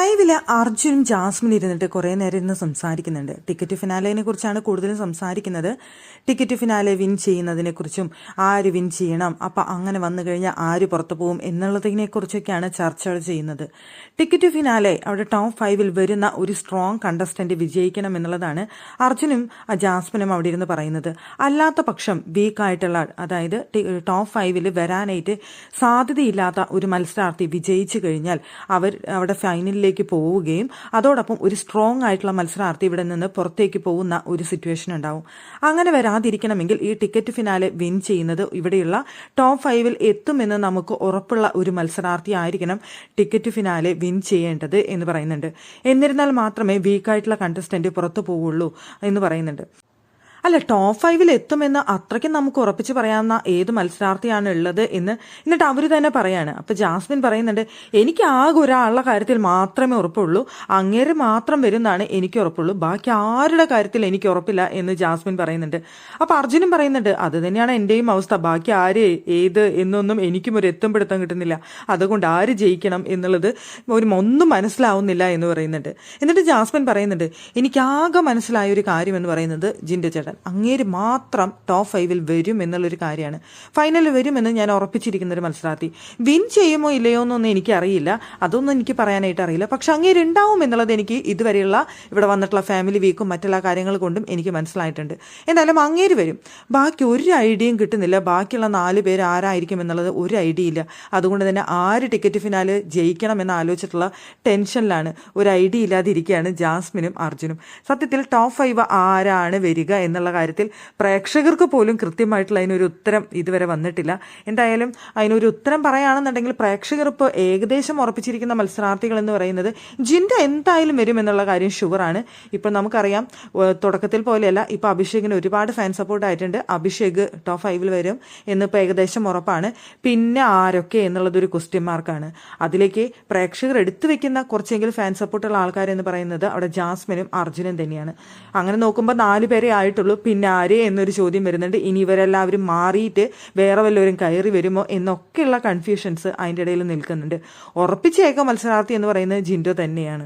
ലൈവില് അർജുനും ജാസ്മിൻ ഇരുന്നിട്ട് കുറേ നേരം ഇരുന്ന് സംസാരിക്കുന്നുണ്ട്. ടിക്കറ്റ് ഫിനാലേനെ കുറിച്ചാണ് കൂടുതലും സംസാരിക്കുന്നത്. ടിക്കറ്റ് ഫിനാലെ വിൻ ചെയ്യുന്നതിനെ കുറിച്ചും ആര് വിൻ ചെയ്യണം, അപ്പം അങ്ങനെ വന്നു കഴിഞ്ഞാൽ ആര് പുറത്തു പോകും എന്നുള്ളതിനെ കുറിച്ചൊക്കെയാണ് ചർച്ചകൾ ചെയ്യുന്നത്. ടിക്കറ്റ് ഫിനാലെ അവിടെ ടോപ്പ് 5-ൽ വരുന്ന ഒരു സ്ട്രോങ് കണ്ടസ്റ്റന്റ് വിജയിക്കണം എന്നുള്ളതാണ് അർജുനും ജാസ്മിനും അവിടെ ഇരുന്ന് പറയുന്നത്. അല്ലാത്ത പക്ഷം വീക്കായിട്ടുള്ള, അതായത് ടോപ്പ് 5-ൽ വരാനായിട്ട് സാധ്യതയില്ലാത്ത ഒരു മത്സരാർത്ഥി വിജയിച്ചു കഴിഞ്ഞാൽ അവർ അവിടെ ഫൈനലിലേക്ക് പോവുകയും അതോടൊപ്പം ഒരു സ്ട്രോങ് ആയിട്ടുള്ള മത്സരാർത്ഥി ഇവിടെ നിന്ന് പുറത്തേക്ക് പോകുന്ന ഒരു സിറ്റുവേഷൻ ഉണ്ടാവും. അങ്ങനെ വരാതിരിക്കണമെങ്കിൽ ഈ ടിക്കറ്റ് ഫിനാലെ വിൻ ചെയ്യുന്നത് ഇവിടെയുള്ള ടോപ്പ് 5-ൽ എത്തുമെന്ന് നമുക്ക് ഉറപ്പുള്ള ഒരു മത്സരാർത്ഥി ആയിരിക്കണം ടിക്കറ്റ് ഫിനാലെ വിൻ ചെയ്യേണ്ടത് എന്ന് പറയുന്നുണ്ട്. എന്നിരുന്നാൽ മാത്രമേ വീക്കായിട്ടുള്ള കണ്ടസ്റ്റന്റ് പുറത്തു പോവുള്ളൂ എന്ന് പറയുന്നുണ്ട്. അല്ല, ടോപ്പ് 5-ൽ എത്തുമെന്ന് അത്രയ്ക്കും നമുക്ക് ഉറപ്പിച്ച് പറയാവുന്ന ഏത് മത്സരാർത്ഥിയാണ് ഉള്ളത് എന്ന് എന്നിട്ട് അവർ തന്നെ പറയാണ്. അപ്പോൾ ജാസ്മിൻ പറയുന്നുണ്ട്, എനിക്ക് ആകെ ഒരാളുടെ കാര്യത്തിൽ മാത്രമേ ഉറപ്പുള്ളൂ, അങ്ങേര് മാത്രം വരുന്നതാണ് എനിക്ക് ഉറപ്പുള്ളൂ, ബാക്കി ആരുടെ കാര്യത്തിൽ എനിക്ക് ഉറപ്പില്ല എന്ന് ജാസ്മിൻ പറയുന്നുണ്ട്. അപ്പോൾ അർജുനും പറയുന്നുണ്ട്, അത് തന്നെയാണ് എൻ്റെയും അവസ്ഥ, ബാക്കി ആര് ഏത് എന്നൊന്നും എനിക്കും ഒരു എത്തും പിടുത്തം കിട്ടുന്നില്ല, അതുകൊണ്ട് ആര് ജയിക്കണം എന്നുള്ളത് ഒന്നും മനസ്സിലാവുന്നില്ല എന്ന് പറയുന്നുണ്ട്. എന്നിട്ട് ജാസ്മിൻ പറയുന്നുണ്ട്, എനിക്കാകെ മനസ്സിലായ ഒരു കാര്യം എന്ന് പറയുന്നത് ജിൻഡോ ചേട്ടൻ അങ്ങേര് മാത്രം ടോപ്പ് 5-ൽ വരും എന്നുള്ളൊരു കാര്യമാണ്. ഫൈനലിൽ വരുമെന്ന് ഞാൻ ഉറപ്പിച്ചിരിക്കുന്ന ഒരു മത്സരാർത്ഥി. വിൻ ചെയ്യുമോ ഇല്ലയോ എന്നൊന്നും എനിക്കറിയില്ല, അതൊന്നും എനിക്ക് പറയാനായിട്ട് അറിയില്ല. പക്ഷെ അങ്ങേര് ഉണ്ടാവും എന്നുള്ളത് എനിക്ക് ഇതുവരെയുള്ള ഇവിടെ വന്നിട്ടുള്ള ഫാമിലി വീക്കും മറ്റുള്ള കാര്യങ്ങൾ കൊണ്ടും എനിക്ക് മനസ്സിലായിട്ടുണ്ട്. എന്തായാലും അങ്ങേര് വരും. ബാക്കി ഒരു ഐഡിയയും കിട്ടുന്നില്ല, ബാക്കിയുള്ള 4 പേര് ആരായിരിക്കും എന്നുള്ളത് ഒരു ഐഡിയ ഇല്ല. അതുകൊണ്ട് തന്നെ ആര് ടിക്കറ്റ് ഫിനാല് ജയിക്കണം എന്ന് ആലോചിച്ചിട്ടുള്ള ടെൻഷനിലാണ്, ഒരു ഐഡിയ ഇല്ലാതെ ഇരിക്കുകയാണ് ജാസ്മിനും അർജുനും. സത്യത്തിൽ ടോപ്പ് 5 ആരാണ് വരിക എന്നുള്ള കാര്യത്തിൽ പ്രേക്ഷകർക്ക് പോലും കൃത്യമായിട്ടുള്ള അതിനൊരു ഉത്തരം ഇതുവരെ വന്നിട്ടില്ല. എന്തായാലും അതിനൊരു ഉത്തരം പറയുകയാണെന്നുണ്ടെങ്കിൽ പ്രേക്ഷകർ ഇപ്പോൾ ഏകദേശം ഉറപ്പിച്ചിരിക്കുന്ന മത്സരാർത്ഥികൾ എന്ന് പറയുന്നത് ജിൻഡോ എന്തായാലും വരും എന്നുള്ള കാര്യം ഷുവറാണ്. ഇപ്പം നമുക്കറിയാം, തുടക്കത്തിൽ പോലെയല്ല, ഇപ്പോൾ അഭിഷേകിന് ഒരുപാട് ഫാൻ സപ്പോർട്ട് ആയിട്ടുണ്ട്. അഭിഷേക് ടോപ്പ് 5-ൽ വരും എന്നിപ്പോൾ ഏകദേശം ഉറപ്പാണ്. പിന്നെ ആരൊക്കെ എന്നുള്ളതൊരു ക്വസ്റ്റ്യൻ മാർക്കാണ്. അതിലേക്ക് പ്രേക്ഷകർ എടുത്തു വെക്കുന്ന കുറച്ചെങ്കിലും ഫാൻ സപ്പോർട്ടുള്ള ആൾക്കാരെന്ന് പറയുന്നത് അവിടെ ജാസ്മിനും അർജുനും തന്നെയാണ്. അങ്ങനെ നോക്കുമ്പോൾ 4 പേരെ ആയിട്ടുള്ളൂ. പിന്നെ ആര് എന്നൊരു ചോദ്യം വരുന്നുണ്ട്. ഇനി ഇവരെല്ലാവരും മാറിയിട്ട് വേറെ വല്ലവരും കയറി വരുമോ എന്നൊക്കെയുള്ള കൺഫ്യൂഷൻസ് അതിൻ്റെ ഇടയിൽ നിൽക്കുന്നുണ്ട്. ഉറപ്പിച്ചേക്ക മത്സരാർത്ഥി എന്ന് പറയുന്നത് ജിൻഡോ തന്നെയാണ്.